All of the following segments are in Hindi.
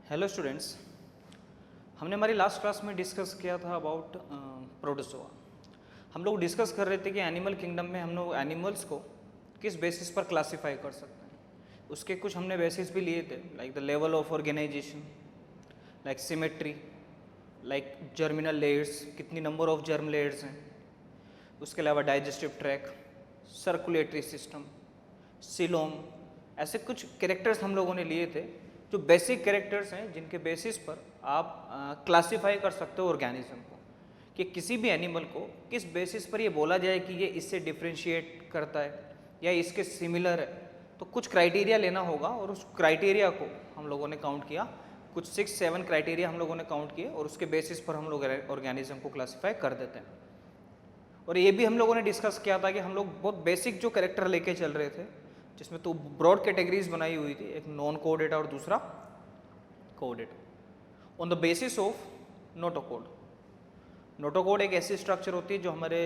हेलो स्टूडेंट्स, हमने हमारी लास्ट क्लास में डिस्कस किया था अबाउट प्रोटोजोआ। हम लोग डिस्कस कर रहे थे कि एनिमल किंगडम में हम लोग एनिमल्स को किस बेसिस पर क्लासिफाई कर सकते हैं। उसके कुछ हमने बेसिस भी लिए थे, like the level of organisation, like symmetry, like germinal layers, कितनी नंबर ऑफ जर्म लेयर्स हैं, उसके अलावा digestive tract, circulatory system, coelom, ऐसे कुछ कैरेक्टर्स हम लोगों ने लिए थे जो बेसिक कैरेक्टर्स हैं जिनके बेसिस पर आप क्लासिफाई कर सकते हो ऑर्गेनिज्म को, कि किसी भी एनिमल को किस बेसिस पर ये बोला जाए कि ये इससे डिफ्रेंशिएट करता है या इसके सिमिलर है। तो कुछ क्राइटेरिया लेना होगा और उस क्राइटेरिया को हम लोगों ने काउंट किया, कुछ 6-7 क्राइटेरिया हम लोगों ने काउंट किए और उसके बेसिस पर हम लोग ऑर्गेनिज्म को क्लासीफाई कर देते हैं। और ये भी हम लोगों ने डिस्कस किया था कि हम लोग बहुत बेसिक जो कैरेक्टर लेके चल रहे थे, जिसमें तो ब्रॉड कैटेगरीज बनाई हुई थी, एक नॉन कोडेटा और दूसरा कोडेटा, on the basis of notochord. Notochord एक ऐसी स्ट्रक्चर होती है जो हमारे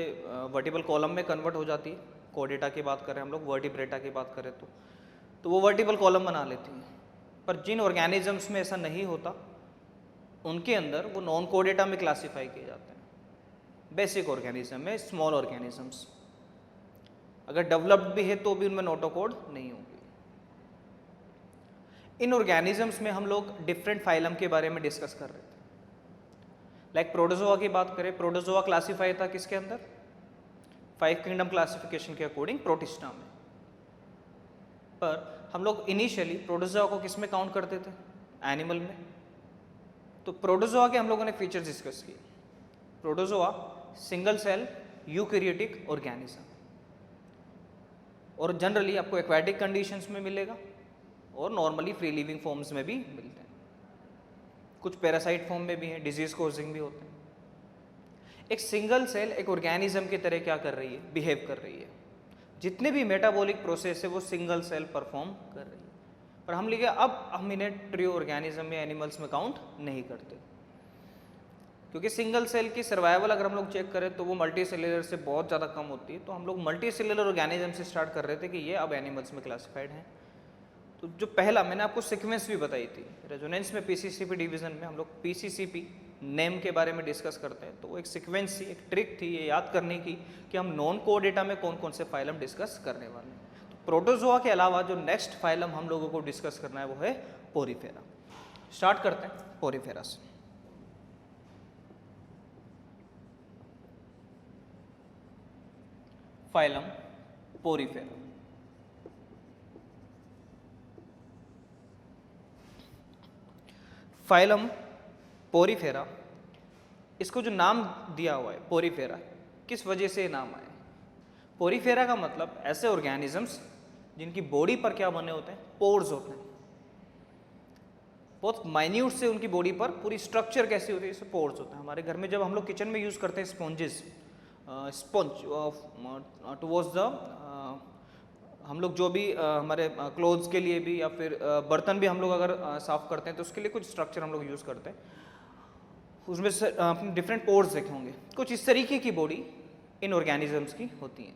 वर्टिबल कॉलम में कन्वर्ट हो जाती है। कोडेटा की बात करें हम लोग, वर्टिब्रेटा की बात करें तो वो वर्टिबल कॉलम बना लेती है। पर जिन ऑर्गेनिजम्स में ऐसा नहीं होता, उनके अंदर वो नॉन कोडेटा में क्लासीफाई किए जाते हैं। बेसिक ऑर्गेनिज्म में स्मॉल ऑर्गेनिजम्स अगर डेवलप्ड भी है तो भी उनमें नोटोकोड नहीं होगी। इन ऑर्गेनिजम्स में हम लोग डिफरेंट फाइलम के बारे में डिस्कस कर रहे थे। लाइक प्रोटोजोआ की बात करें, प्रोटोजोआ क्लासीफाई था किसके अंदर? 5 किंगडम क्लासिफिकेशन के अकॉर्डिंग प्रोटिस्टा में। पर हम लोग इनिशियली प्रोटोजोआ को किस में काउंट करते थे? एनिमल में। तो प्रोटोजोआ के हम लोगों ने फीचर्स डिस्कस किए। Protozoa single cell eukaryotic organism, और जनरली आपको एक्वाटिक कंडीशंस में मिलेगा और नॉर्मली फ्री लिविंग फॉर्म्स में भी मिलते हैं। कुछ पैरासाइट फॉर्म में भी हैं, डिजीज कोजिंग भी होते हैं। एक सिंगल सेल एक ऑर्गेनिज्म की तरह क्या कर रही है? बिहेव कर रही है। जितने भी मेटाबॉलिक प्रोसेस है वो सिंगल सेल परफॉर्म कर रही है। पर हम लिखे अब हम इन्हें ट्री ऑर्गेनिज्म या एनिमल्स में काउंट नहीं करते, क्योंकि सिंगल सेल की सर्वाइवल अगर हम लोग चेक करें तो वो मल्टी सेलुलर से बहुत ज़्यादा कम होती है। तो हम लोग मल्टी सेलुलर ऑर्गेनिज्म से स्टार्ट कर रहे थे कि ये अब एनिमल्स में क्लासिफाइड हैं। तो जो पहला मैंने आपको सीक्वेंस भी बताई थी, रेजोनेंस में पीसीसीपी डिवीजन में हम लोग पीसीसीपी नेम के बारे में डिस्कस करते हैं। तो वो एक सीक्वेंस थी, एक ट्रिक थी ये याद करने की कि हम नॉन कोडेटा में कौन कौन से फाइलम डिस्कस करने वाले हैं। तो प्रोटोजोआ के अलावा जो नेक्स्ट फाइलम हम लोगों को डिस्कस करना है वो है पोरीफेरा। स्टार्ट करते हैं पोरीफेरा से। Phylum Porifera. फाइलम पोरीफेरा, इसको जो नाम दिया हुआ है पोरीफेरा, किस वजह से नाम आया? पोरीफेरा का मतलब ऐसे ऑर्गेनिजम्स जिनकी बॉडी पर क्या बने होते हैं? पोर्स होते हैं। बहुत माइन्यूट से उनकी बॉडी पर पूरी स्ट्रक्चर कैसी होती है? इससे पोर्स होते हैं। हमारे घर में जब हम लोग किचन में यूज़ करते हैं स्पॉन्जेस, स्पंज टुवर्ड्स द हम लोग जो भी हमारे क्लोथ्स के लिए भी या फिर बर्तन भी हम लोग अगर साफ़ करते हैं तो उसके लिए कुछ स्ट्रक्चर हम लोग यूज़ करते हैं। उसमें से डिफरेंट पोर्स देखे होंगे। कुछ इस तरीके की बॉडी इन ऑर्गेनिजम्स की होती हैं।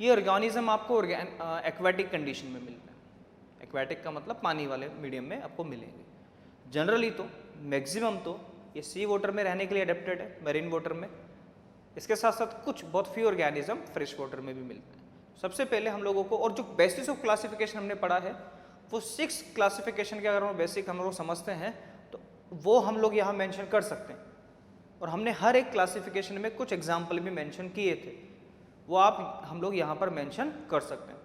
ये ऑर्गेनिज्म आपको एक्वाटिक कंडीशन में मिलता है। एक्वाटिक का मतलब पानी वाले मीडियम में आपको मिलेंगे। जनरली तो मैक्सिमम तो ये सी वाटर में रहने के लिए अडेप्टेड है, मेरीन वाटर में। इसके साथ साथ कुछ बहुत फ्यू ऑर्गेनिज्म फ्रेश वाटर में भी मिलते हैं। सबसे पहले हम लोगों को, और जो बेसिस ऑफ क्लासिफिकेशन हमने पढ़ा है वो 6 क्लासिफिकेशन के अगर हम बेसिक हम लोग समझते हैं तो वो हम लोग यहाँ मेंशन कर सकते हैं। और हमने हर एक क्लासिफिकेशन में कुछ एग्जाम्पल भी मेंशन किए थे, वो आप हम लोग यहाँ पर मेंशन कर सकते हैं।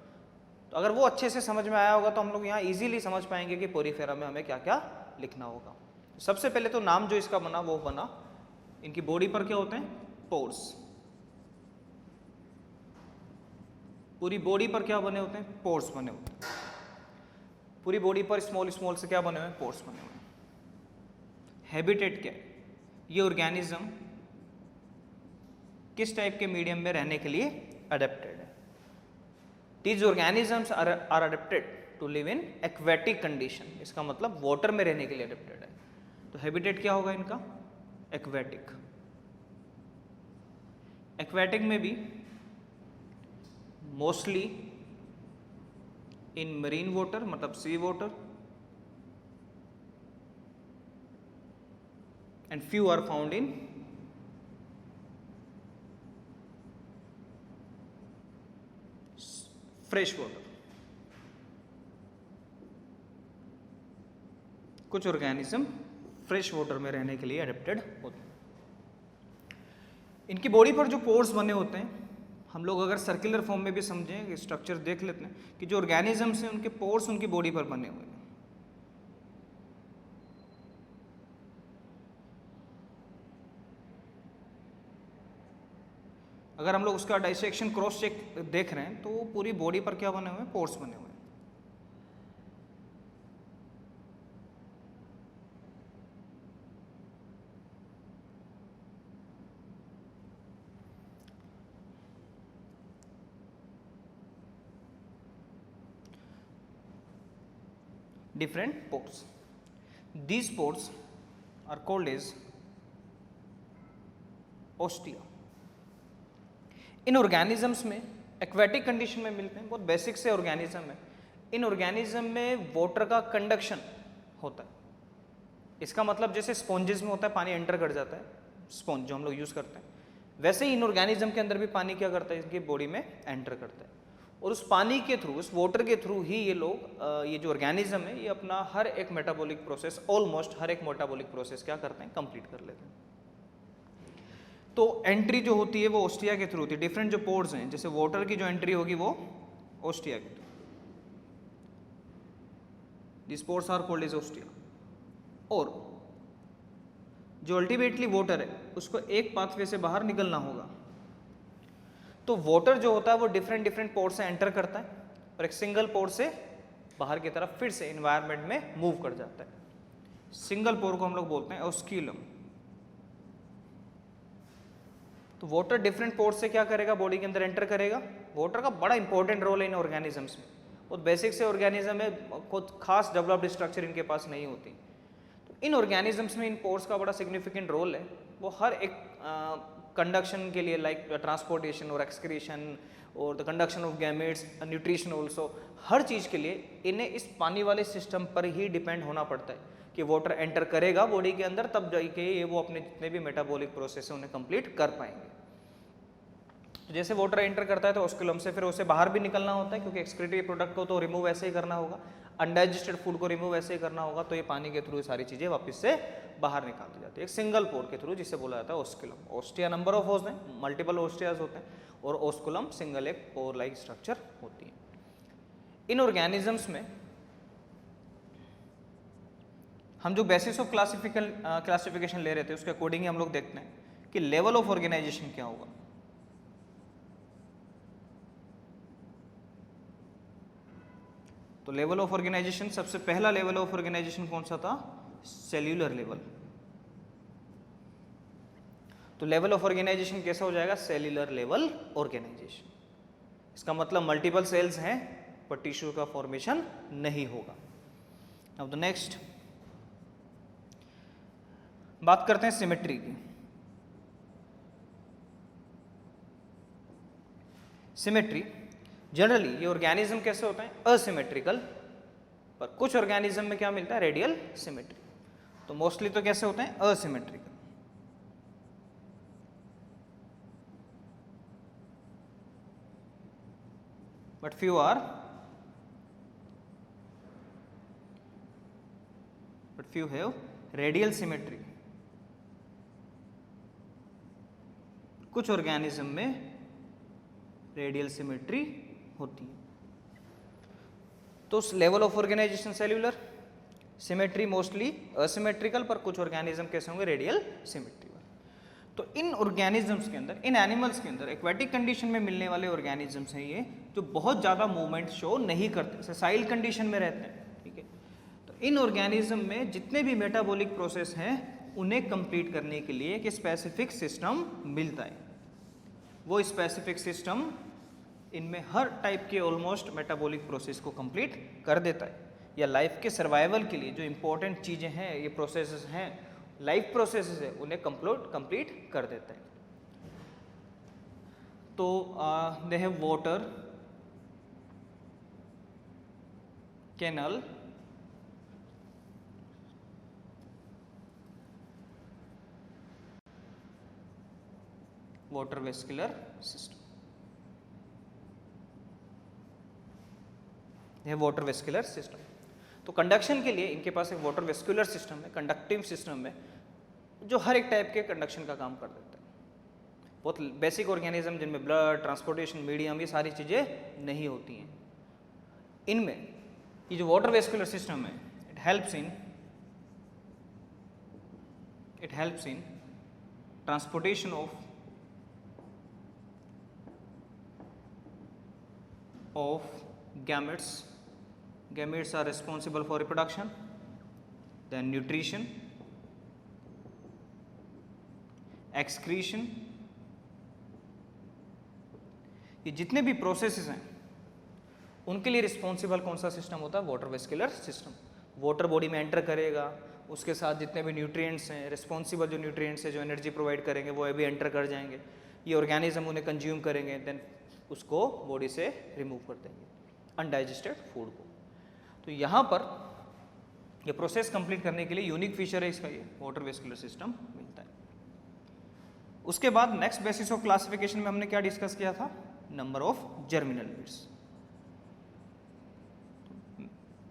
तो अगर वो अच्छे से समझ में आया होगा तो हम लोग यहाँ ईजिली समझ पाएंगे कि पोरीफेरा में हमें क्या क्या लिखना होगा। सबसे पहले तो नाम जो इसका बना वो बना, इनकी बॉडी पर क्या होते हैं? पोर्स। पूरी बॉडी पर क्या बने होते हैं? पोर्स बने होते हैं। पूरी बॉडी पर स्मॉल स्मॉल से क्या बने हुए हैं? पोर्स बने हुए हैं। हैबिटेट क्या है? ये ऑर्गेनिज्म किस टाइप के मीडियम में रहने के लिए अडेप्टेड है? These organisms are adapted to live in aquatic condition. इसका मतलब वाटर में रहने के लिए अडेप्टेड है। तो हैबिटेट क्या होगा इनका? एक्वेटिक। एक्वेटिक में भी मोस्टली इन मरीन वाटर, मतलब sea water, and few are found in fresh water. कुछ ऑर्गेनिज्म फ्रेश वाटर में रहने के लिए अडेप्टेड होते हैं. इनकी बॉडी पर जो पोर्स बने होते हैं, हम लोग अगर सर्कुलर फॉर्म में भी समझें, स्ट्रक्चर देख लेते हैं कि जो ऑर्गेनिजम्स हैं उनके पोर्स उनकी बॉडी पर बने हुए हैं. अगर हम लोग उसका डाइसेक्शन क्रॉस चेक देख रहे हैं तो पूरी बॉडी पर क्या बने हुए हैं, पोर्स बने हुए हैं. Different pores. These pores are called as ostia. In organisms में एक्वेटिक कंडीशन में मिलते हैं, बहुत बेसिक से ऑर्गेनिज्म है. इन ऑर्गेनिज्म में वाटर का कंडक्शन होता है. इसका मतलब जैसे स्पॉन्जेस में होता है पानी एंटर कर जाता है, स्पॉन्ज जो हम लोग यूज़ करते हैं, वैसे ही इन ऑर्गेनिज्म के अंदर भी पानी क्या करता है, इनकी बॉडी में एंटर करता है. और उस पानी के थ्रू, उस वाटर के थ्रू ही ये लोग, ये जो ऑर्गेनिज्म है, ये अपना हर एक मेटाबॉलिक प्रोसेस, ऑलमोस्ट हर एक मेटाबॉलिक प्रोसेस क्या करते हैं, कंप्लीट कर लेते हैं. तो एंट्री जो होती है वो ओस्टिया के थ्रू होती है. डिफरेंट जो पोर्स हैं, जैसे वाटर की जो एंट्री होगी वो ओस्टिया के through. This pores are called as ostia. और जो अल्टीमेटली वाटर है उसको एक पाथवे से बाहर निकलना होगा, तो वाटर जो होता है वो डिफरेंट पोर्ट से एंटर करता है और एक सिंगल पोर्ट से बाहर की तरफ फिर से इन्वायरमेंट में मूव कर जाता है. सिंगल पोर को हम लोग बोलते हैं ओस्क्यूलम. तो वाटर डिफरेंट पोर्ट से क्या करेगा, बॉडी के अंदर एंटर करेगा. वाटर का बड़ा इंपॉर्टेंट रोल है इन ऑर्गेनिजम्स में. बहुत बेसिक से ऑर्गेनिज्म है, कुछ खास डेवलप्ड स्ट्रक्चर इनके पास नहीं होती. तो इन ऑर्गेनिजम्स में इन पोर्स का बड़ा सिग्निफिकेंट रोल है. वो हर एक कंडक्शन के लिए, लाइक ट्रांसपोर्टेशन और एक्सक्रीशन और the conduction of gametes, nutrition also, हर चीज़ के लिए इन्हें इस पानी वाले सिस्टम पर ही डिपेंड होना पड़ता है कि वाटर एंटर करेगा बॉडी के अंदर, तब जाके ये वो अपने जितने भी मेटाबॉलिक प्रोसेस है उन्हें कंप्लीट कर पाएंगे. तो जैसे वाटर एंटर करता है तो ओस्कुलम से फिर उसे बाहर भी निकलना होता है, क्योंकि एक्सक्रीटरी प्रोडक्ट को तो रिमूव ऐसे ही करना होगा, अनडाइजेस्टेड फूड को रिमूव ऐसे ही करना होगा. तो ये पानी के थ्रू सारी चीज़ें वापस से बाहर निकाल दी जाती है एक सिंगल पोर के थ्रू, जिसे बोला जाता है ओस्कुलम. ओस्टिया नंबर ऑफ होस्ट हैं, मल्टीपल ओस्टियाज होते हैं, और ओस्कुलम सिंगल एक पोर लाइक स्ट्रक्चर होती है. इन ऑर्गेनिजम्स में हम जो बेसिस ऑफ क्लासिफिकेशन ले रहे थे उसके अकॉर्डिंग ही हम लोग देखते हैं कि लेवल ऑफ ऑर्गेनाइजेशन क्या होगा. तो लेवल ऑफ ऑर्गेनाइजेशन, सबसे पहला लेवल ऑफ ऑर्गेनाइजेशन कौन सा था, सेल्यूलर लेवल. तो लेवल ऑफ ऑर्गेनाइजेशन कैसा हो जाएगा, सेल्यूलर लेवल ऑर्गेनाइजेशन. इसका मतलब मल्टीपल सेल्स हैं पर टिश्यू का फॉर्मेशन नहीं होगा. अब द नेक्स्ट बात करते हैं सिमेट्री की. सिमेट्री जनरली ये ऑर्गेनिज्म कैसे होते हैं, असिमेट्रिकल, पर कुछ ऑर्गेनिज्म में क्या मिलता है, रेडियल सिमेट्री. तो मोस्टली तो कैसे होते हैं, asymmetrical. But few have radial symmetry. कुछ ऑर्गेनिज्म में रेडियल सिमेट्री होती है. तो level of organisation cellular, symmetry mostly asymmetrical, पर कुछ ऑर्गेनिज्म कैसे होंगे, रेडियल सिमेट्री. तो इन ऑर्गेनिजम्स के अंदर, इन एनिमल्स के अंदर एक्वेटिक कंडीशन में मिलने वाले ऑर्गेनिजम्स हैं ये, जो बहुत ज़्यादा मूवमेंट शो नहीं करते, सेसाइल कंडीशन में रहते हैं. ठीक है. तो इन ऑर्गेनिज्म में जितने भी मेटाबॉलिक प्रोसेस हैं उन्हें कंप्लीट करने के लिए एक स्पेसिफिक सिस्टम मिलता है. वो स्पेसिफिक सिस्टम इनमें हर टाइप के ऑलमोस्ट मेटाबॉलिक प्रोसेस को कंप्लीट कर देता है, या लाइफ के सर्वाइवल के लिए जो इंपॉर्टेंट चीज़ें हैं, ये प्रोसेसेस हैं, लाइफ प्रोसेसेस है, उन्हें कंप्लीट कर देता है. तो they have water, canal, water vascular system, यह वाटर वेस्कुलर सिस्टम। तो कंडक्शन के लिए इनके पास एक वाटर वेस्कुलर सिस्टम है, कंडक्टिव सिस्टम है, जो हर एक टाइप के कंडक्शन का काम कर देता है। बहुत बेसिक ऑर्गेनिज्म जिनमें ब्लड, ट्रांसपोर्टेशन मीडियम, ये सारी चीज़ें नहीं होती हैं। इनमें ये जो वाटर वेस्कुलर सिस्टम है, it helps in transportation of gametes. Gametes are responsible for reproduction, then nutrition, excretion, ये जितने भी प्रोसेसेस हैं उनके लिए रिस्पॉन्सिबल कौन सा सिस्टम होता है? Water vascular system. Water body में एंटर करेगा, उसके साथ जितने भी न्यूट्रिएंट्स हैं, रिस्पॉन्सिबल जो न्यूट्रिएंट्स हैं जो एनर्जी प्रोवाइड करेंगे वो भी एंटर कर जाएंगे, ये ऑर्गेनिज्म उन्हें कंज्यूम करेंगे, देन उसको बॉडी से रिमूव कर देंगे अनडाइजेस्टेड फूड को। तो यहाँ पर ये प्रोसेस कंप्लीट करने के लिए यूनिक फीचर है इसका, ये वाटर वेस्कुलर सिस्टम मिलता है। उसके बाद नेक्स्ट बेसिस ऑफ क्लासिफिकेशन में हमने क्या डिस्कस किया था? Number of germinal leads.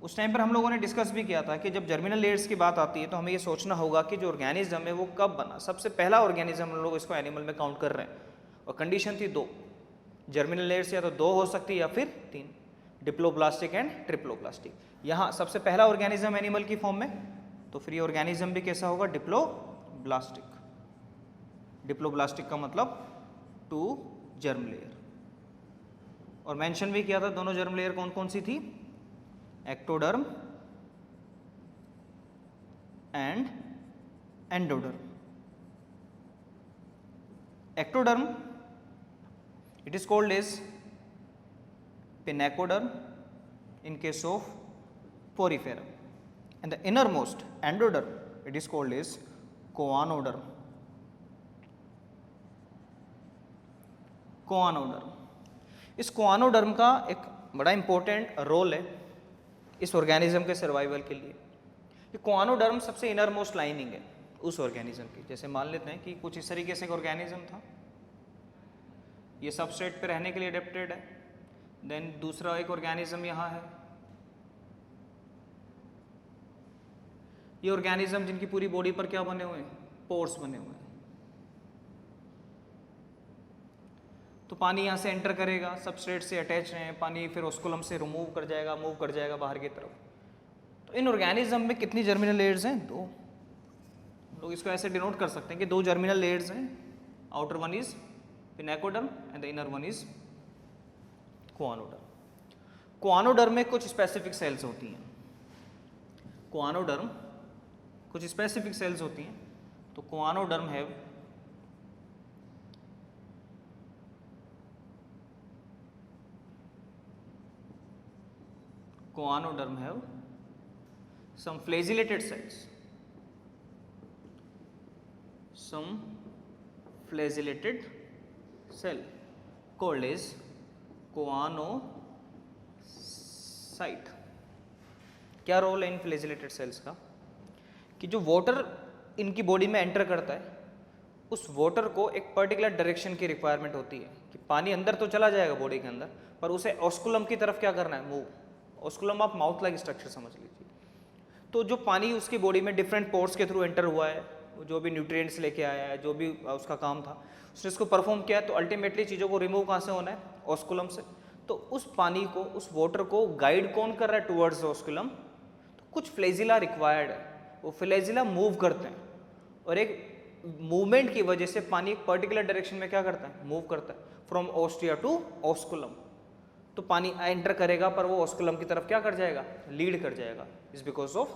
उस टाइम पर हम लोगों ने डिस्कस भी किया था कि जब जर्मिनल लेयर्स की बात आती है तो हमें ये सोचना होगा कि जो ऑर्गेनिज्म है वो कब बना। सबसे पहला ऑर्गेनिज्म हम लोग इसको एनिमल में काउंट कर रहे हैं और कंडीशन थी 2 जर्मिनल लेयर्स, या तो 2 हो सकती है या फिर 3, डिप्लोब्लास्टिक एंड ट्रिप्लोब्लास्टिक। यहाँ सबसे पहला ऑर्गेनिज्म एनिमल की फॉर्म में, तो फिर ये ऑर्गेनिज्म भी कैसा होगा? डिप्लोब्लास्टिक। डिप्लोब्लास्टिक का मतलब 2 जर्म लेयर। और मेंशन भी किया था दोनों जर्म लेयर कौन कौन सी थी? Ectoderm and endoderm. Ectoderm it is called as pinacoderm in case of poriferum, and the innermost endoderm it is called as coanoderm. coanoderm, इस coanoderm का एक बड़ा इंपॉर्टेंट रोल है इस ऑर्गेनिज्म के सर्वाइवल के लिए। ये coanoderm सबसे इनरमोस्ट लाइनिंग है उस ऑर्गेनिज्म की। जैसे मान लेते हैं कि कुछ इस तरीके से एक ऑर्गेनिज्म था, ये सबस्ट्रेट पे रहने के लिए अडेप्टेड है, देन दूसरा एक ऑर्गेनिज्म यहाँ है, ये ऑर्गेनिज्म जिनकी पूरी बॉडी पर क्या बने हुए हैं? पोर्स बने हुए हैं। तो पानी यहाँ से एंटर करेगा, सबस्ट्रेट से अटैच है पानी, फिर ऑस्कुलम से मूव कर जाएगा बाहर की तरफ। तो इन ऑर्गेनिज्म में कितनी जर्मिनल लेयर्स हैं? 2। लोग इसको ऐसे डिनोट कर सकते हैं कि 2 जर्मिनल लेयर्स हैं, outer one is pinacoderm and the inner one is choanoderm. Choanoderm में कुछ स्पेसिफिक सेल्स होती हैं, कोआनोडर्म कुछ स्पेसिफिक सेल्स होती हैं। तो choanoderm have some flagellated cells, some flagellated cell called as choanocyte. क्या रोल है इन फ्लैजिलेटेड सेल्स का? कि जो वाटर इनकी बॉडी में एंटर करता है, उस वाटर को एक पर्टिकुलर डायरेक्शन की रिक्वायरमेंट होती है कि पानी अंदर तो चला जाएगा बॉडी के अंदर, पर उसे ऑस्कुलम की तरफ क्या करना है? मूव। ऑस्कुलम आप माउथ लाइक स्ट्रक्चर समझ लीजिए। तो जो पानी उसकी बॉडी में डिफरेंट पोर्स के थ्रू एंटर हुआ है, जो भी न्यूट्रिएंट्स लेके आया है, जो भी उसका काम था उसने इसको परफॉर्म किया है, तो अल्टीमेटली चीज़ों को रिमूव कहाँ से होना है? ऑस्कुलम से। तो उस पानी को, उस वाटर को गाइड कौन कर रहा है? Towards osculum. तो कुछ फ्लैजिला रिक्वायर्ड है, वो फ्लैजिला मूव करते हैं और एक मूवमेंट की वजह से पानी एक पर्टिकुलर डायरेक्शन में क्या करता है? मूव करता है, फ्रॉम ओस्टिया टू ऑस्कुलम। तो पानी एंटर करेगा पर वो ऑस्कुलम की तरफ क्या कर जाएगा? लीड कर जाएगा। Is because of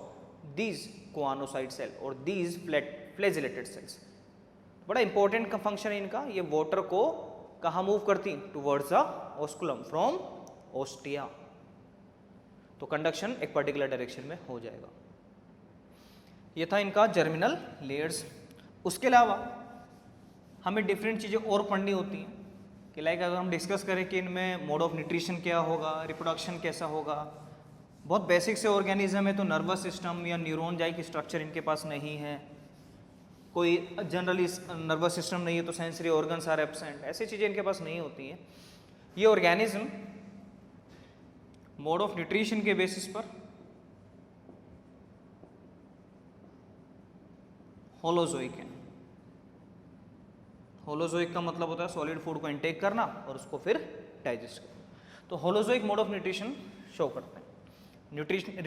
these choanocyte cell और दीज फ्लैजिलेटेड सेल्स। बड़ा इंपॉर्टेंट फंक्शन है इनका। ये वाटर को कहाँ मूव करती? Towards the osculum from ostia. तो कंडक्शन एक पर्टिकुलर डायरेक्शन में हो जाएगा। ये था इनका जर्मिनल लेयर्स। उसके अलावा हमें डिफरेंट चीज़ें और पढ़नी होती हैं कि लाइक अगर हम डिस्कस करें कि इनमें मोड ऑफ न्यूट्रिशन क्या होगा, रिप्रोडक्शन कैसा होगा। बहुत बेसिक से ऑर्गेनिज्म है तो नर्वस सिस्टम या न्यूरॉन जाई की स्ट्रक्चर इनके पास नहीं है। कोई जनरली नर्वस सिस्टम नहीं है तो सेंसरी ऑर्गन्स आर एब्सेंट, ऐसी चीज़ें इनके पास नहीं होती हैं। ये ऑर्गेनिज्म मोड ऑफ न्यूट्रिशन के बेसिस पर होलोजोइक है। होलोजोइक का मतलब होता है सॉलिड फूड को इंटेक करना और उसको फिर डाइजेस्ट करना। तो holozoic mode of nutrition show करते हैं।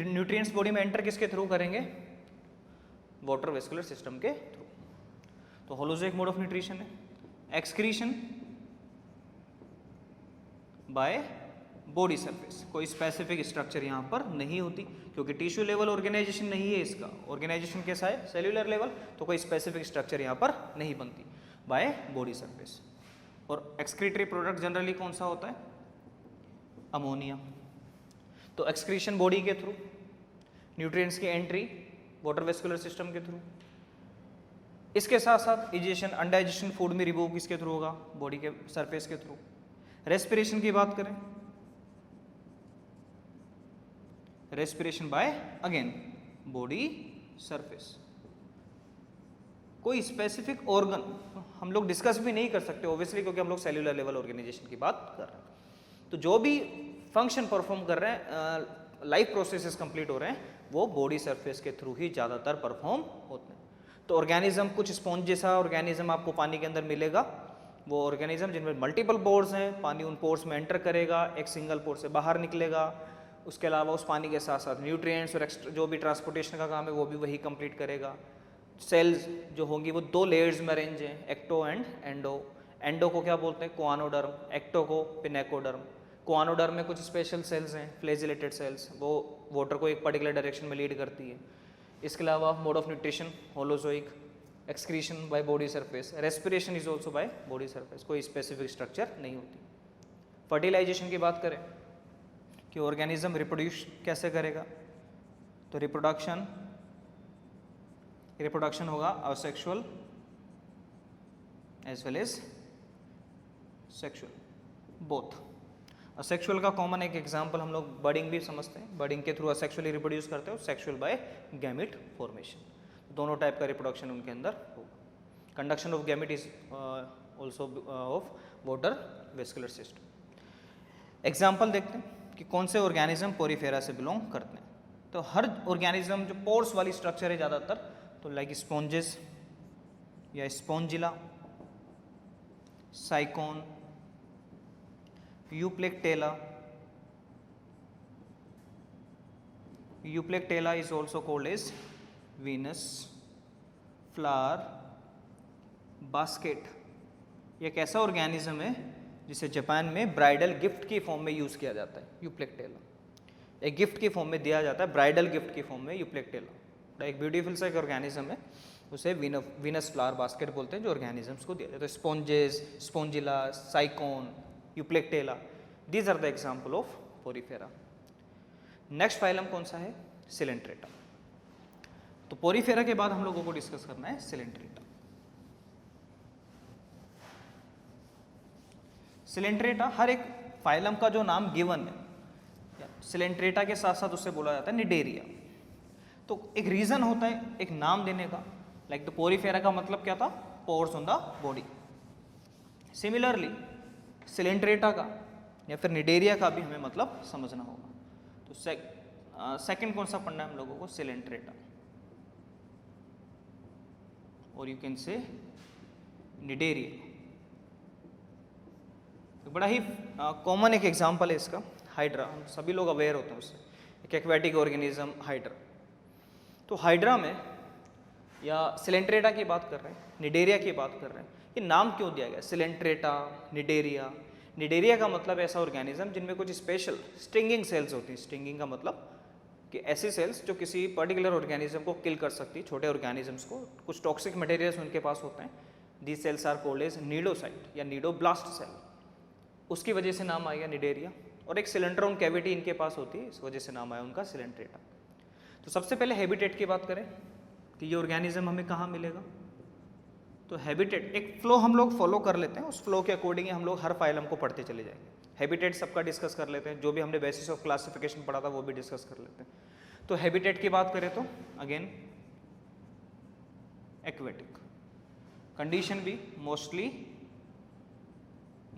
न्यूट्रिएंट्स बॉडी में एंटर किसके थ्रू करेंगे? वाटर वेस्कुलर सिस्टम के थ्रू। तो होलोजोइक मोड ऑफ न्यूट्रिशन है। एक्सक्रीशन बाय बॉडी सरफेस, कोई स्पेसिफिक स्ट्रक्चर यहाँ पर नहीं होती क्योंकि टिश्यू लेवल ऑर्गेनाइजेशन नहीं है इसका। ऑर्गेनाइजेशन कैसा है? सेल्यूलर लेवल, तो कोई स्पेसिफिक स्ट्रक्चर यहाँ पर नहीं बनती बाय बॉडी सरफेस। और एक्सक्रीटरी प्रोडक्ट जनरली कौन सा होता है? अमोनिया। तो एक्सक्रीशन बॉडी के थ्रू, न्यूट्रिएंट्स की एंट्री वाटर वेस्कुलर सिस्टम के थ्रू। इसके साथ साथ इजेशन, अनडाइजेशन फूड में रिमूव किसके थ्रू होगा? बॉडी के सरफेस के थ्रू। रेस्पिरेशन की बात करें, respiration bye again body surface. कोई स्पेसिफिक ऑर्गन हम लोग डिस्कस भी नहीं कर सकते ऑब्वियसली, क्योंकि हम लोग सेल्यूलर लेवल ऑर्गेनाइजेशन की बात कर रहे हैं। तो जो भी फंक्शन परफॉर्म कर रहे हैं, लाइफ प्रोसेसेस कंप्लीट हो रहे हैं, वो बॉडी सरफेस के थ्रू ही ज़्यादातर परफॉर्म होते हैं। तो ऑर्गेनिज्म, कुछ स्पॉन्ज जैसा ऑर्गेनिज्म आपको पानी के अंदर मिलेगा, वो ऑर्गेनिज्म जिनमें मल्टीपल पोर्स हैं, पानी उन पोर्स में एंटर करेगा, एक सिंगल पोर से बाहर निकलेगा। उसके अलावा उस पानी के साथ साथ न्यूट्रिएंट्स और एक्स्ट्रा जो भी ट्रांसपोर्टेशन का काम है वो भी वही कंप्लीट करेगा। सेल्स जो होंगी वो दो लेयर्स में अरेंज हैं, एक्टो एंड एंडो। एंडो को क्या बोलते हैं? कोआनोडर्म। एक्टो को पिनेकोडर्म। कोआनोडर्म में कुछ स्पेशल सेल्स हैं, फ्लैजिलेटेड सेल्स, वो वाटर को एक पर्टिकुलर डायरेक्शन में लीड करती है। इसके अलावा mode of nutrition holozoic, excretion bye body surface, respiration is also bye body surface, कोई स्पेसिफिक स्ट्रक्चर नहीं होती। फर्टिलाइजेशन की बात करें कि ऑर्गेनिज्म रिप्रोड्यूस कैसे करेगा, तो रिप्रोडक्शन होगा asexual as well as sexual, both. Asexual का कॉमन एक एग्जांपल हम लोग बर्डिंग भी समझते हैं, बर्डिंग के थ्रू असेक्सुअली रिप्रोड्यूस करते हैं, सेक्सुअल बाय गैमिट फॉर्मेशन। दोनों टाइप का रिप्रोडक्शन उनके अंदर होगा। Conduction of gamete is also of water vascular system. Example देखते हैं कि कौन से ऑर्गेनिज्म पोरीफेरा से बिलोंग करते हैं। तो हर ऑर्गेनिज्म जो पोर्स वाली स्ट्रक्चर है ज़्यादातर, तो लाइक स्पॉन्जेस या spongilla, sycon, euplectella. Euplectella is also called as Venus flower basket. ये एक ऐसा ऑर्गेनिज्म है जिसे जापान में ब्राइडल गिफ्ट की फॉर्म में यूज़ किया जाता है। यूप्लेक्टेला एक गिफ्ट की फॉर्म में दिया जाता है, ब्राइडल गिफ्ट की फॉर्म में यूप्लेक्टेला। एक ब्यूटीफुल सा एक ऑर्गेनिज्म है, उसे वीनस फ्लावर बास्केट बोलते हैं, जो ऑर्गेनिजम्स को दिया जाता है। Sponges, spongilla, sycon, euplectella, these are the example of porifera. Next phylum कौन सा है? सिलेंट्रेटा। तो पोरीफेरा के बाद हम लोगों को डिस्कस करना है सिलेंट्रेटा। सिलेंट्रेटा हर एक फाइलम का जो नाम गिवन है, सिलेंट्रेटा के साथ साथ उससे बोला जाता है निडेरिया। तो एक रीजन होता है एक नाम देने का, लाइक द पोरीफेरा का मतलब क्या था? Pores on the body. Similarly Coelenterata का या फिर निडेरिया का भी हमें मतलब समझना होगा। तो सेकंड कौन सा पढ़ना है हम लोगों को? सिलेंट्रेटा, और यू कैन से निडेरिया। तो बड़ा ही कॉमन एक एग्जांपल है इसका, हाइड्रा। हम सभी लोग अवेयर होते हैं उससे, एक एक्वेटिक ऑर्गेनिज्म हाइड्रा। तो हाइड्रा में या सिलेंट्रेटा की बात कर रहे हैं, निडेरिया की बात कर रहे हैं, ये नाम क्यों दिया गया? Coelenterata, Cnidaria. निडेरिया का मतलब ऐसा ऑर्गेनिज्म जिनमें कुछ स्पेशल स्टिंगिंग सेल्स होती हैं। स्टिंगिंग का मतलब कि ऐसी सेल्स जो किसी पर्टिकुलर ऑर्गेनिज्म को किल कर सकती है, छोटे ऑर्गेनिजम्स को। कुछ टॉक्सिक मटेरियल्स उनके पास होते हैं। These cells are called as cnidocyte या नीडोब्लास्ट सेल, उसकी वजह से नाम आएगा निडेरिया। और एक सिलेंट्रोन कैविटी इनके पास होती है, इस वजह से नाम आया उनका सिलेंट्रेटा। तो सबसे पहले हैबिटेट की बात करें कि ये ऑर्गेनिज्म हमें कहाँ मिलेगा। तो हैबिटेट एक फ्लो हम लोग फॉलो कर लेते हैं, उस फ्लो के अकॉर्डिंग हम लोग हर फाइलम को पढ़ते चले जाएंगे। हैबिटेट सबका डिस्कस कर लेते हैं, जो भी हमने बेसिस ऑफ क्लासिफिकेशन पढ़ा था वो भी डिस्कस कर लेते हैं। तो हैबिटेट की बात करें तो अगेन एक्वेटिक, कंडीशन भी mostly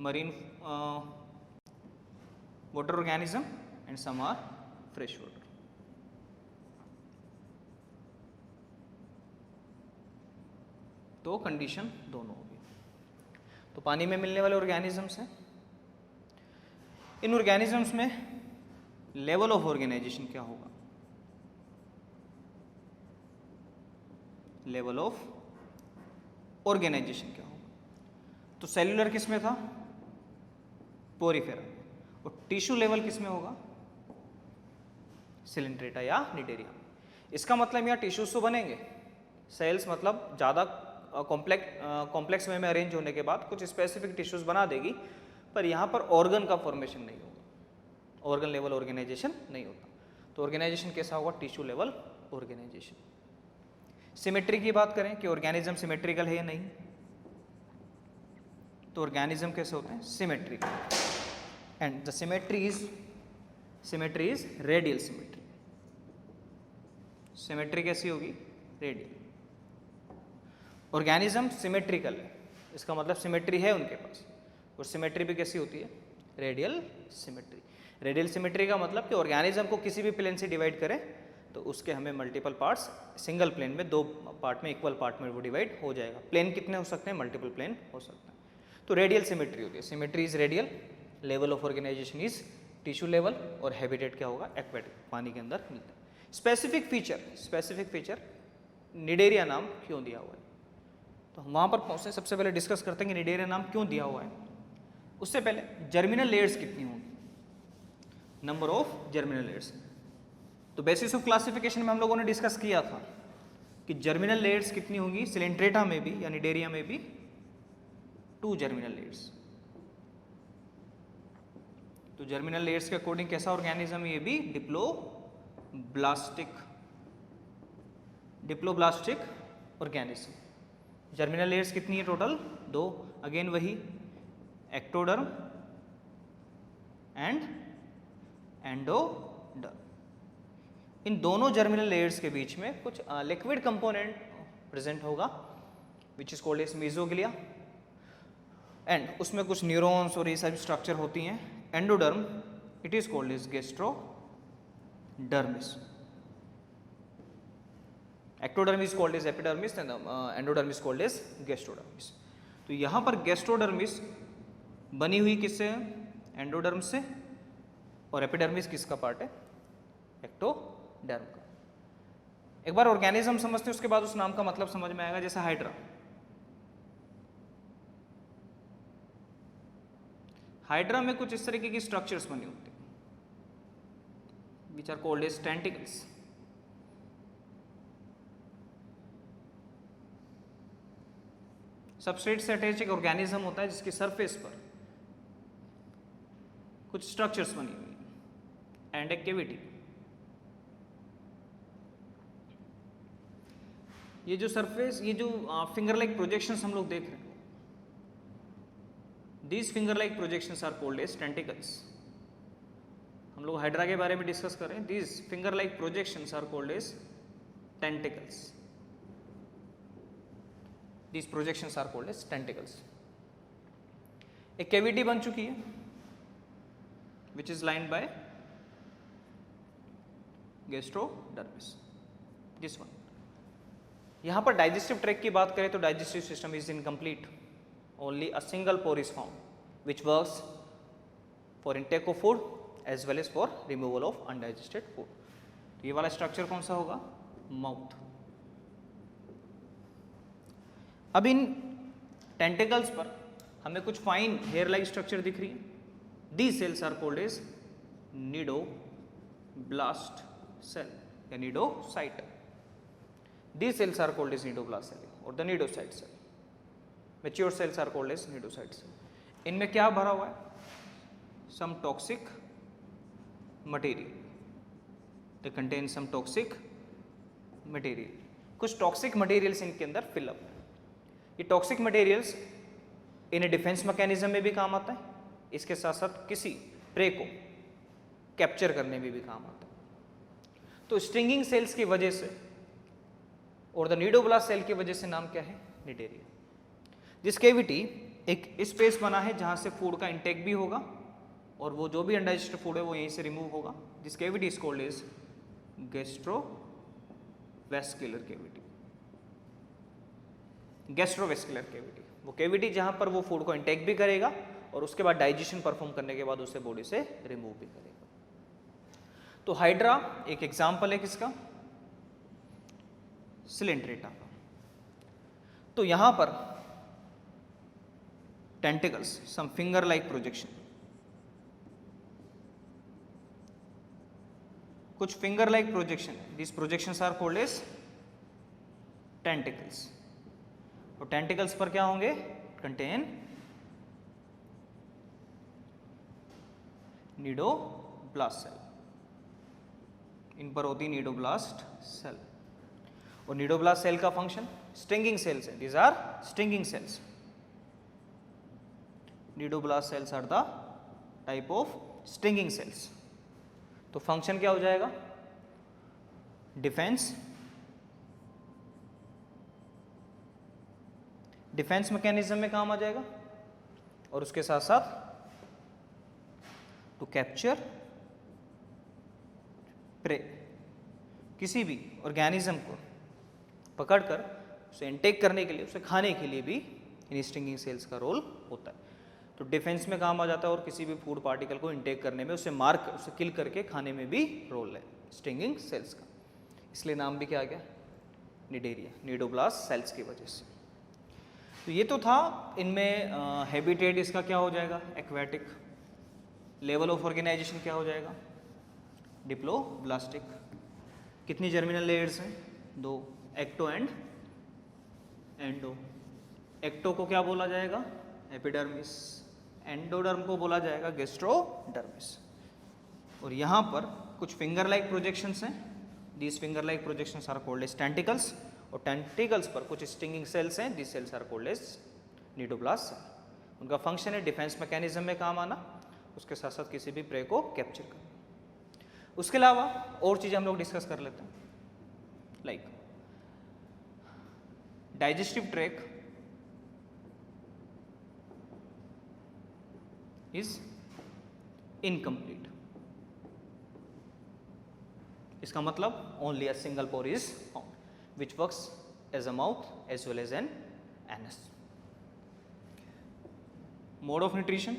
marine water organism and some are fresh water. तो कंडीशन दोनों होगी। तो पानी में मिलने वाले ऑर्गेनिजम्स हैं, इन ऑर्गेनिजम्स में लेवल ऑफ ऑर्गेनाइजेशन क्या होगा? लेवल ऑफ ऑर्गेनाइजेशन क्या होगा? तो सेल्यूलर किस में था? पोरिफेरा। और टिश्यू लेवल किस में होगा? सिलेंट्रेटा या निडेरिया। इसका मतलब यहाँ टिश्यूज तो बनेंगे, सेल्स मतलब ज़्यादा कॉम्प्लेक्स वे में अरेंज होने के बाद कुछ स्पेसिफिक टिश्यूज बना देगी, पर यहाँ पर ऑर्गन का फॉर्मेशन नहीं होगा, ऑर्गन लेवल ऑर्गेनाइजेशन नहीं होता। तो ऑर्गेनाइजेशन कैसा होगा? Tissue level organisation. सिमेट्री की बात करें कि ऑर्गेनिज्म सिमेट्रिकल है या नहीं, तो ऑर्गेनिज्म कैसे होते हैं? Symmetrical. And the symmetry is radial symmetry. Symmetry कैसी होगी? रेडियल। ऑर्गेनिज्म सिमेट्रिकल है, इसका मतलब सिमेट्री है उनके पास, और सिमेट्री भी कैसी होती है? Radial symmetry. रेडियल सिमेट्री का मतलब कि ऑर्गेनिज्म को किसी भी प्लेन से डिवाइड करें तो उसके हमें मल्टीपल पार्ट्स, सिंगल प्लेन में दो पार्ट में, इक्वल पार्ट में वो डिवाइड हो जाएगा। प्लेन कितने हो सकते हैं? मल्टीपल प्लेन हो सकते हैं। तो रेडियल सिमेट्री होती है। Symmetry is radial, level of organisation is tissue level, और हैबिटेट क्या होगा? एक्वेटिक, पानी के अंदर मिलता है। स्पेसिफिक फीचर निडेरिया नाम क्यों दिया हुआ है? तो हम वहाँ पर पहुँचते, सबसे पहले डिस्कस करते हैं कि निडेरिया नाम क्यों दिया हुआ है। उससे पहले जर्मिनल लेयर्स कितनी होंगी? Number of germinal layers. तो बेसिस ऑफ क्लासिफिकेशन में हम लोगों ने डिस्कस किया था कि जर्मिनल लेयर्स कितनी होंगी? सिलेंट्रेटा में भी या निडेरिया में भी 2 जर्मिनल लेयर्स। तो जर्मिनल लेयर्स के अकॉर्डिंग कैसा ऑर्गेनिज्म है? ये भी डिप्लोब्लास्टिक ऑर्गेनिज्म। जर्मिनल लेयर्स कितनी है टोटल? 2। अगेन वही एक्टोडर्म एंड एंडोडर्म। इन दोनों जर्मिनल लेयर्स के बीच में कुछ लिक्विड कंपोनेंट प्रेजेंट होगा which is called as mesoglea, and उसमें कुछ न्यूरॉन्स और ये सारी स्ट्रक्चर होती हैं। Endoderm it is called as gastrodermis. Ectoderm is called as epidermis and endoderm is called as gastrodermis. तो यहाँ पर गैस्ट्रोडर्मिस बनी हुई किससे है? एंडोडर्म से। और एपिडर्मिस किसका पार्ट है? एक्टोडर्म का। एक बार ऑर्गेनिज्म समझते हैं, उसके बाद उस नाम का मतलब समझ में आएगा। जैसे हाइड्रा, हाइड्रा में कुछ इस तरीके की स्ट्रक्चर्स बनी होती हैं which are called as tentacles. Substrate से अटैच एक ऑर्गेनिज्म होता है जिसकी सरफेस पर कुछ स्ट्रक्चर्स बनी हुई है एंड एक कैविटी। ये जो सरफेस, ये जो फिंगर लाइक प्रोजेक्शंस हम लोग देख रहे हैं, these finger like projections are called as tentacles. हम लोग हाइड्रा के बारे में डिस्कस कर रहे हैं। These finger like projections are called as tentacles. These projections are called as tentacles. एक कैविटी बन चुकी है which is lined by gastrodermis, this one. यहाँ पर डाइजेस्टिव ट्रैक्ट की बात करें तो digestive system is incomplete, only a single pore is found which works for intake of food as well as for removal of undigested food. तो ये वाला स्ट्रक्चर कौन सा होगा? माउथ। अब इन टेंटिकल्स पर हमें कुछ फाइन हेयर लाइक स्ट्रक्चर दिख रही है। These cells are called as cnidoblast cell या cnidocyte. These cells are called as nidoblast cell or the nidocyte cell. Mature cells are called as nidocyte cell. इनमें क्या भरा हुआ है? Some toxic material. They contain some toxic material. कुछ toxic materials इनके अंदर fill up है। ये toxic materials इन्हें डिफेंस मैकेनिज्म में भी काम आता है, इसके साथ साथ किसी प्रे को कैप्चर करने में भी काम आता है। तो स्ट्रिंगिंग सेल्स की वजह से और द निडोब्लास्ट सेल की वजह से नाम क्या है? निडेरिया। दिस केविटी एक स्पेस बना है जहाँ से फूड का इंटेक भी होगा और वो जो भी अनडाइजेस्टेड फूड है वो यहीं से रिमूव होगा. This cavity is called is gastrovascular cavity. Gastrovascular cavity वो केविटी जहाँ पर वो फूड को इंटेक भी करेगा और उसके बाद डाइजेशन परफॉर्म करने के बाद उसे बॉडी से रिमूव भी करेगा. तो हाइड्रा एक एग्जाम्पल है किसका, सिलेंट्रेटा का. तो यहां पर tentacles, some finger like projection, कुछ finger like projection, this projections are called as tentacles. और टेंटिकल्स पर क्या होंगे, कंटेन नीडोब्लास्ट सेल, इन पर होती नीडोब्लास्ट सेल. और नीडोब्लास्ट सेल का फंक्शन स्टिंगिंग सेल्स है, these are stinging cells. Cnidoblast cells are the type of stinging cells. तो फंक्शन क्या हो जाएगा, डिफेंस मैकेनिज्म में काम आ जाएगा और उसके साथ साथ टू कैप्चर प्रे, किसी भी ऑर्गेनिज्म को पकड़कर उसे इनटेक करने के लिए, उसे खाने के लिए भी इन स्टिंगिंग सेल्स का रोल होता है. तो डिफेंस में काम आ जाता है और किसी भी फूड पार्टिकल को इनटेक करने में, उसे मार कर, उसे किल करके खाने में भी रोल है स्टिंगिंग सेल्स का. इसलिए नाम भी क्या आ गया, निडेरिया, नीडोब्लास्ट सेल्स की वजह से. तो ये तो था इनमें. हैबिटेट इसका क्या हो जाएगा, एक्वेटिक. लेवल ऑफ ऑर्गेनाइजेशन क्या हो जाएगा, डिप्लोब्लास्टिक. कितनी जर्मिनल लेयर्स हैं, 2, एक्टो एंड एंडो. एक्टो को क्या बोला जाएगा, एपिडर्मिस. एंडोडर्म को बोला जाएगा गैस्ट्रोडर्मिस. और यहाँ पर कुछ फिंगर लाइक प्रोजेक्शंस हैं, these finger like projections are called as tentacles. और टेंटिकल्स पर कुछ स्टिंगिंग सेल्स हैं, these cells are called as cnidoblast cell. उनका फंक्शन है डिफेंस मैकेनिज्म में काम आना, उसके साथ साथ किसी भी प्रे को कैप्चर करना. उसके अलावा और चीज़ें हम लोग डिस्कस कर लेते हैं, like digestive tract is incomplete. इसका मतलब only a single pore is found which works as a mouth as well as an anus. Mode of nutrition,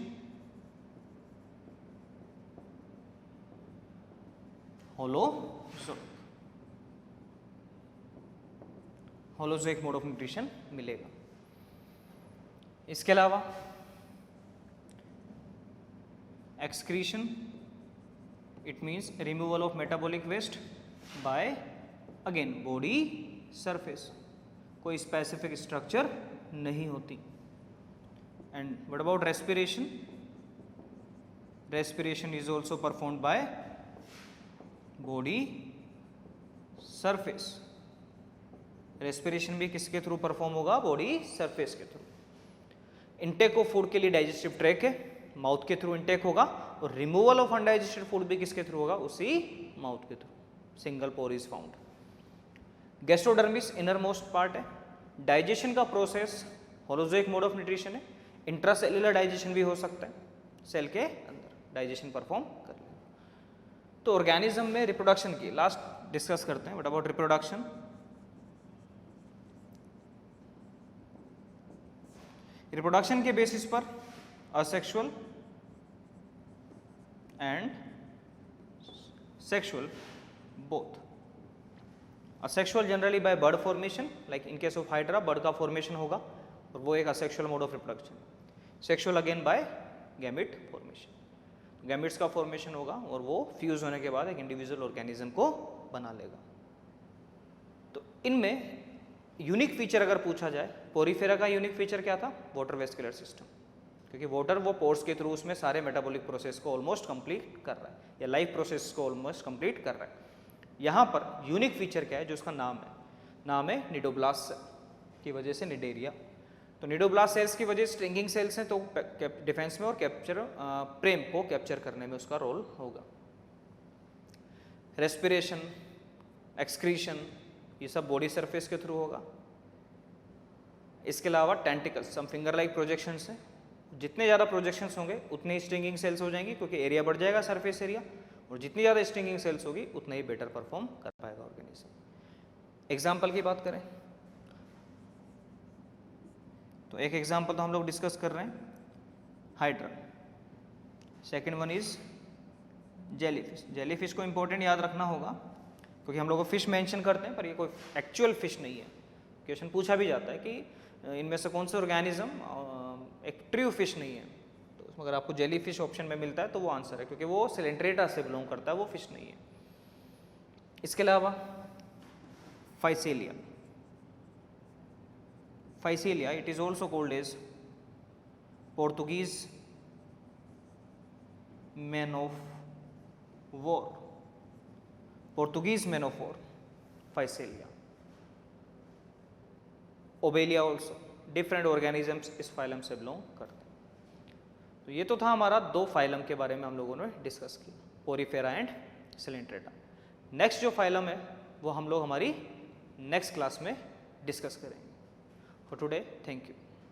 holozoic mode of nutrition मिलेगा. इसके अलावा excretion, it means removal of metabolic waste by again body surface, कोई स्पेसिफिक स्ट्रक्चर नहीं होती. And what about respiration, respiration is also performed by body surface. Respiration भी किसके थ्रू परफॉर्म होगा, बॉडी सरफेस के थ्रू. इंटेक ऑफ फूड के लिए डाइजेस्टिव ट्रैक है, माउथ के थ्रू इंटेक होगा. और रिमूवल ऑफ अनडाइजेस्टेड फूड भी किसके थ्रू होगा, उसी माउथ के through. Single pore is found. Gastrodermis inner most part है. डाइजेशन का process holozoic mode of nutrition है. इंट्रासेल्युलर डाइजेशन भी हो सकता है, सेल के अंदर डाइजेशन परफॉर्म कर ले. तो ऑर्गेनिज्म में रिप्रोडक्शन की लास्ट डिस्कस करते हैं. व्हाट अबाउट रिप्रोडक्शन, रिप्रोडक्शन के बेसिस पर asexual and sexual both. Asexual generally by bud formation, like in case of hydra bud का फॉर्मेशन होगा और वो एक asexual mode of reproduction. Sexual again by gamete formation, gametes का फॉर्मेशन होगा और वो फ्यूज होने के बाद एक इंडिविजुअल ऑर्गेनिज्म को बना लेगा. तो इनमें यूनिक फीचर अगर पूछा जाए, पोरीफेरा का यूनिक फीचर क्या था, वाटर वेस्कुलर सिस्टम. क्योंकि वाटर वो पोर्स के थ्रू उसमें सारे मेटाबॉलिक प्रोसेस को ऑलमोस्ट कंप्लीट कर रहा है या लाइफ प्रोसेस को ऑलमोस्ट कंप्लीट कर रहा है. यहाँ पर यूनिक फीचर क्या है, जो उसका नाम है नीडोब्लास्ट सेल की वजह से निडेरिया. तो नीडोब्लास्ट सेल्स की वजह से स्ट्रिंगिंग सेल्स हैं, तो डिफेंस में और कैप्चर प्रेम को कैप्चर करने में उसका रोल होगा. रेस्पिरेशन, एक्सक्रीशन, ये सब बॉडी सरफेस के थ्रू होगा. इसके अलावा tentacles, some finger like projections हैं। जितने ज़्यादा प्रोजेक्शंस होंगे उतने ही स्टिंगिंग सेल्स हो जाएंगी, क्योंकि एरिया बढ़ जाएगा सरफेस एरिया, और जितनी ज़्यादा स्टिंगिंग सेल्स होगी उतना ही बेटर परफॉर्म कर पाएगा ऑर्गेनिज्म। एग्जाम्पल की बात करें तो एक एग्जाम्पल तो हम लोग डिस्कस कर रहे हैं hydra, second one is jellyfish. Jellyfish को इंपॉर्टेंट याद रखना होगा, क्योंकि हम लोग फिश मेंशन करते हैं पर ये कोई एक्चुअल फिश नहीं है। क्वेश्चन पूछा भी जाता है कि इनमें से कौन से ऑर्गेनिज्म एक ट्रू फिश नहीं है, तो उसमें अगर आपको जेली फिश ऑप्शन में मिलता है तो वो आंसर है, क्योंकि वो सिलेंट्रेटा से बिलोंग करता है, वो फिश नहीं है। इसके अलावा physalia, physalia it is also called as Portuguese man of war, Portuguese man of war, physalia. Obelia also, different organisms इस फाइलम से बिलोंग करते हैं। तो ये तो था हमारा 2 फाइलम के बारे में हम लोगों ने डिस्कस किया, पोरीफेरा एंड सिलेंट्रेटा। नेक्स्ट जो फाइलम है वो हम लोग हमारी नेक्स्ट क्लास में डिस्कस करेंगे। For today thank you.